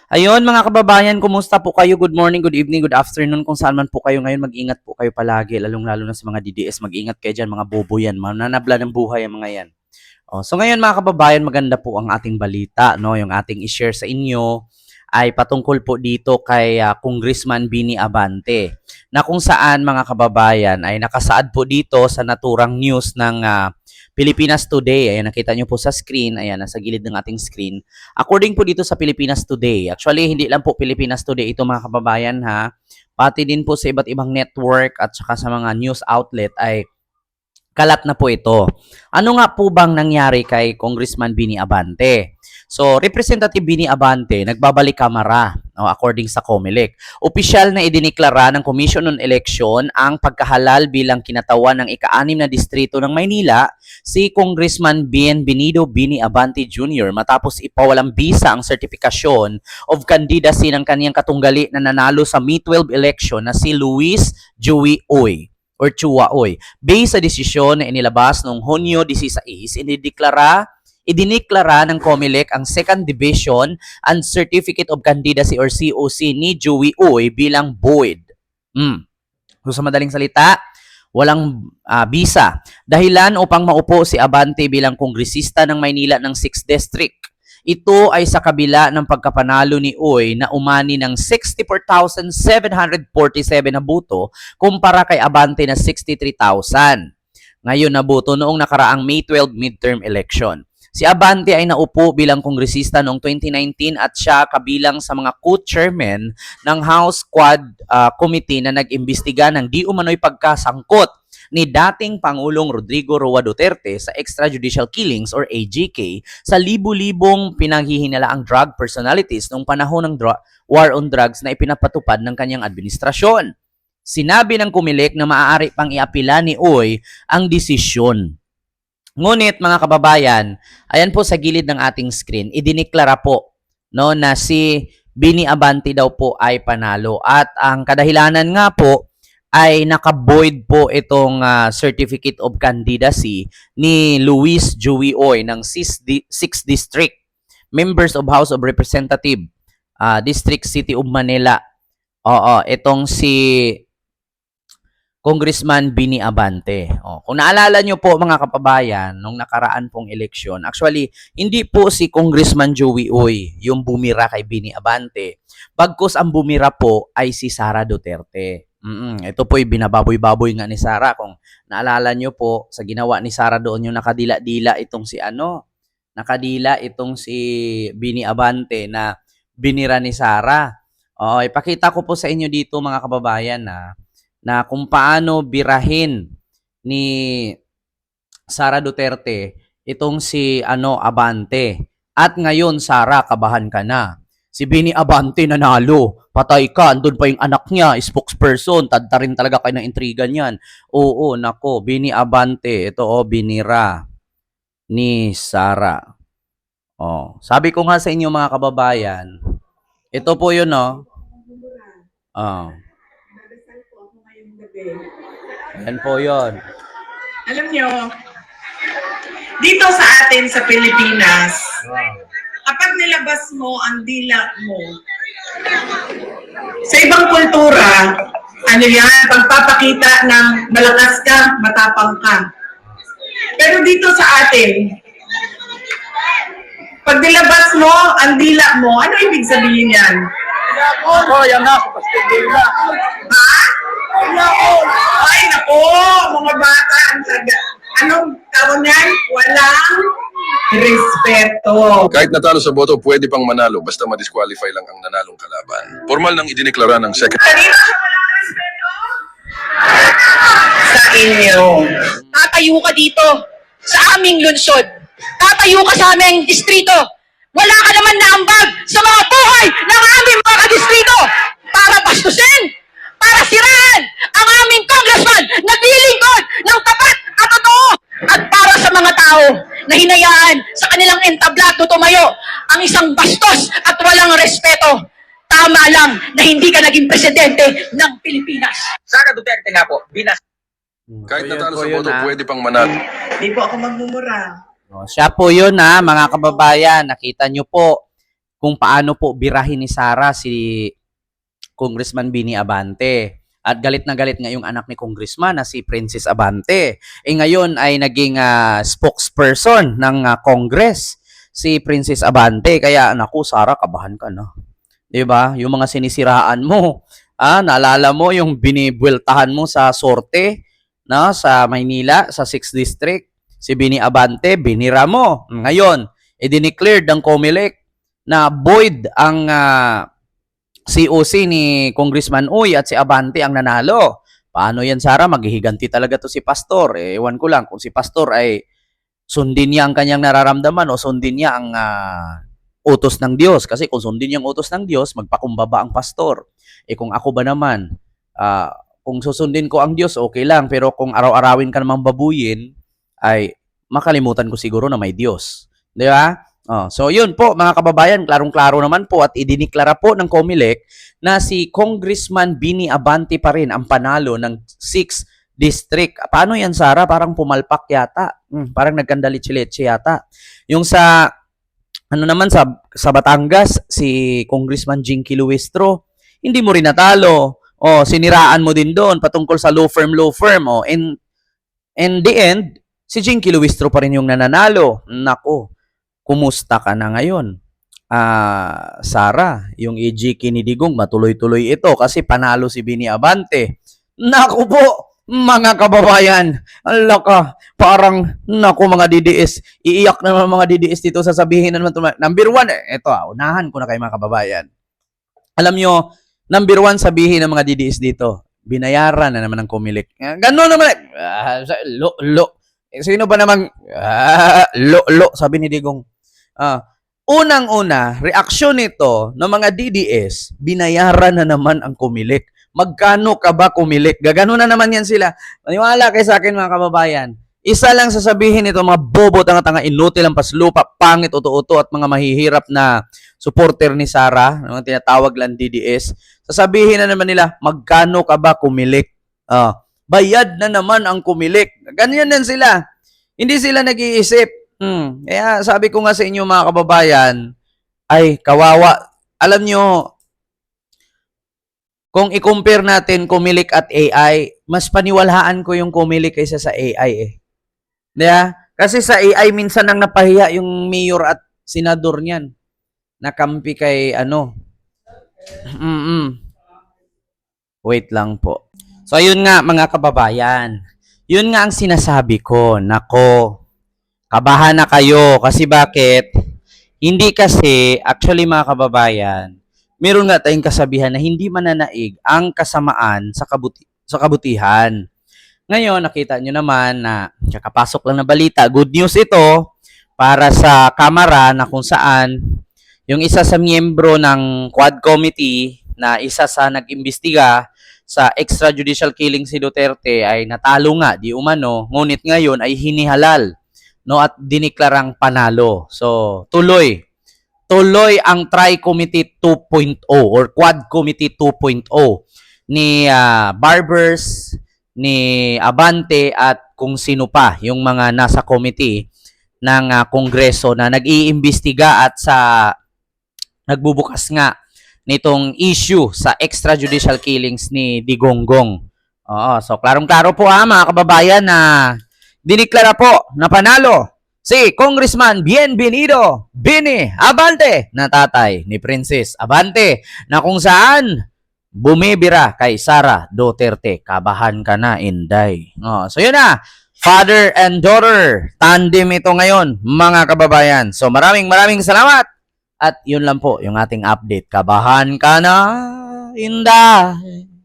Ayun mga kababayan, kumusta po kayo? Good morning, good evening, good afternoon. Kung saan man po kayo ngayon, mag-ingat po kayo palagi. Lalong-lalo na sa mga DDS, mag-ingat kayo dyan, mga bobo yan. Mananabla ng buhay ang mga yan. So ngayon mga kababayan, maganda po ang ating balita, no? Yung ating i-share sa inyo ay patungkol po dito kay Congressman Bini Abante, na kung saan mga kababayan ay nakasaad po dito sa naturang news ng Pilipinas Today. Ayan, nakita nyo po sa screen. Ayan, nasa gilid ng ating screen. According po dito sa Pilipinas Today, actually hindi lang po Pilipinas Today ito mga kababayan ha, pati din po sa iba't ibang network at saka sa mga news outlet ay kalat na po ito. Ano nga po bang nangyari kay Congressman Bini Abante? So, Representative Bini Abante, nagbabalik kamara, according sa COMELEC. Opisyal na idiniklara ng Commission on Election ang pagkahalal bilang kinatawan ng ika-6 na distrito ng Maynila si Congressman Bienvenido Bini Abante Jr. matapos ipawalang bisa ang sertifikasyon of candidacy ng kaniyang katunggali na nanalo sa May 12 election na si Luis Joey Oy or Chua Oy. Based sa desisyon na inilabas noong Hunyo 16, idiniklara ng COMELEC ang Second Division and Certificate of Candidacy or COC ni Joey Oy bilang void. So sa madaling salita, walang bisa. Dahilan upang maupo si Abante bilang kongresista ng Maynila ng 6th District. Ito ay sa kabila ng pagkapanalo ni Oy na umani ng 64,747 na boto kumpara kay Abante na 63,000. Ngayon naboto noong nakaraang May 12 midterm election. Si Abante ay naupo bilang kongresista noong 2019 at siya kabilang sa mga co-chairman ng House Quad Committee na nag-imbestiga ng di umano'y pagkasangkot ni dating Pangulong Rodrigo Roa Duterte sa extrajudicial killings or AGK sa libu-libong pinaghihinalaang drug personalities noong panahon ng war on drugs na ipinapatupad ng kanyang administrasyon. Sinabi ng COMELEC na maaari pang iapila ni Oy ang desisyon. Ngunit mga kababayan, ayan po sa gilid ng ating screen, idiniklara po no, na si Bini Abante daw po ay panalo at ang kadahilanan nga po ay naka-void po itong Certificate of Candidacy ni Luis Joey Oy ng 6th District, Members of House of Representative, District City of Manila. Itong si Congressman Bini Abante. Kung naalala nyo po mga kapabayan, nung nakaraan pong eleksyon, actually, hindi po si Congressman Joey Oy yung bumira kay Bini Abante. Bagkus ang bumira po ay si Sara Duterte. Ito po yung binababoy-baboy nga ni Sara. Kung naalala nyo po, sa ginawa ni Sara doon yung nakadila-dila itong si nakadila itong si Bini Abante na binira ni Sara. Ipakita ko po sa inyo dito mga kababayan na kung paano birahin ni Sara Duterte itong si Abante. At ngayon, Sara, kabahan ka na. Si Bini Abante nanalo. Patay ka. Andun pa yung anak niya, spokesperson. Tadta rin talaga kayo ng intriga niyan. Oo, nako. Bini Abante. Ito, binira ni Sara. Sabi ko nga sa inyo mga kababayan, ito po yun, Yan po yun. Alam nyo, dito sa atin sa Pilipinas, kapag nilabas mo ang dila mo, sa ibang kultura, pagpapakita ng malakas ka, matapang ka. Pero dito sa atin, pag nilabas mo ang dila mo, ano ibig sabihin yan? Yan na, dila. Ha? Ay, nako, mga bata. Anong tawag niyan? Walang respeto. Kahit natalo sa boto, pwede pang manalo basta ma-disqualify lang ang nanalong kalaban. Formal nang idineklara ng second. Kanina siya walang respeto? Sa inyo. Tatayo ka dito sa aming lungsod. Tatayo ka sa aming distrito. Wala ka naman naambag sa mga buhay ng aming mga kadistrito para bastusin, para siraan ang aming congressman na dilingkod ng tapat at totoo at para sa mga tao na hinayaan sa kanilang entablado tumayo ang isang bastos at walang respeto. Tama lang na hindi ka naging presidente ng Pilipinas. Sara Duterte nga po, Kahit So, yun natalo po sa yun, boto, pwede pang manalo. Hindi po ako magmumura. Siya po yun mga kababayan. Nakita nyo po. kung paano po birahin ni Sara si Congressman Bini Abante. At galit na galit nga yung anak ni Congressman na si Princess Abante. Ngayon ay naging spokesperson ng Congress si Princess Abante. Kaya naku, Sara, kabahan ka na. 'Di ba? Yung mga sinisiraan mo, naalala mo yung binibueltahan mo sa sorte, no, sa Maynila, sa 6th District, si Bini Abante, binira mo. Ngayon, i-declared ng COMELEC na void ang COC ni Congressman Uy at si Abante ang nanalo. Paano yan, Sara? Maghihiganti talaga to si Pastor. Ewan ko lang kung si Pastor ay sundin niya ang kanyang nararamdaman o sundin niya ang utos ng Diyos. Kasi kung sundin niya ang utos ng Diyos, magpakumbaba ang Pastor. Kung ako ba naman, kung susundin ko ang Diyos, okay lang. Pero kung araw-arawin ka namang babuyin, ay makalimutan ko siguro na may Diyos. Di ba? So yun po mga kababayan, klarong-klaro naman po at idiniklara po ng COMELEC na si Congressman Bini Abante pa rin ang panalo ng 6th District. Paano yan, Sara? Parang pumalpak yata. Parang nagkandalitsi-litsi yata. Yung sa naman sa Batangas, si Congressman Jinky Luistro, hindi mo rin natalo. Siniraan mo din doon patungkol sa law firm. In the end, si Jinky Luistro pa rin yung nananalo. Nako. Kumusta ka na ngayon? Sara, yung EG Kinidigong, matuloy-tuloy ito kasi panalo si Bini Abante. Naku po, mga kababayan, ala ka, parang, naku mga DDS, iiyak naman mga DDS dito, sasabihin na naman, number 1, ito unahan ko na kayo mga kababayan. Alam nyo, number 1 sabihin ng mga DDS dito, binayaran na naman ng COMELEC. Gano'n naman, sino ba namang, sabi ni Digong, unang-una, reaksyon nito ng mga DDS, binayaran na naman ang COMELEC. Magkano ka ba COMELEC? Gagano na naman yan sila. Maniwala kayo sa akin mga kababayan. Isa lang sasabihin nito, mga bobo, tanga-tanga, inutil ang paslupa, pangit, uto-uto, at mga mahihirap na supporter ni Sara, mga tinatawag lang DDS, sasabihin na naman nila, magkano ka ba COMELEC? Bayad na naman ang COMELEC. Ganyan din sila. Hindi sila nag-iisip. Kaya sabi ko nga sa inyo mga kababayan, ay kawawa. Alam nyo, kung i-compare natin COMELEC at AI, mas paniwalaan ko yung COMELEC kaysa sa AI . Diba? Kasi sa AI, minsan nang napahiya yung mayor at senador niyan. Nakampi kay Wait lang po. So, yun nga mga kababayan. Yun nga ang sinasabi ko. Nako, kabahan na kayo. Kasi bakit? Hindi kasi, actually mga kababayan, meron nga tayong kasabihan na hindi mananaig ang kasamaan sa kabutihan. Ngayon, nakita nyo naman na kakapasok lang na balita. Good news ito para sa Kamara na kung saan yung isa sa miyembro ng Quad Committee na isa sa nag-imbestiga sa extrajudicial killing si Duterte ay natalo nga, di umano, ngunit ngayon ay hinihalal, no, at diniklarang panalo. So, tuloy ang Tri-Committee 2.0 or Quad Committee 2.0 ni Barbers, ni Abante at kung sino pa yung mga nasa committee ng Kongreso na nag-iimbestiga at sa nagbubukas nga nitong issue sa extrajudicial killings ni Digonggong. So klarong-klaro po mga kababayan na diniklara po na panalo si Congressman Bienvenido Bini Abante na tatay ni Princess Abante na kung saan bumibira kay Sara Duterte. Kabahan ka na, Inday. So yun na, father and daughter tandem ito ngayon mga kababayan. So maraming salamat. At yun lang po yung ating update. Kabahan ka na, Inday.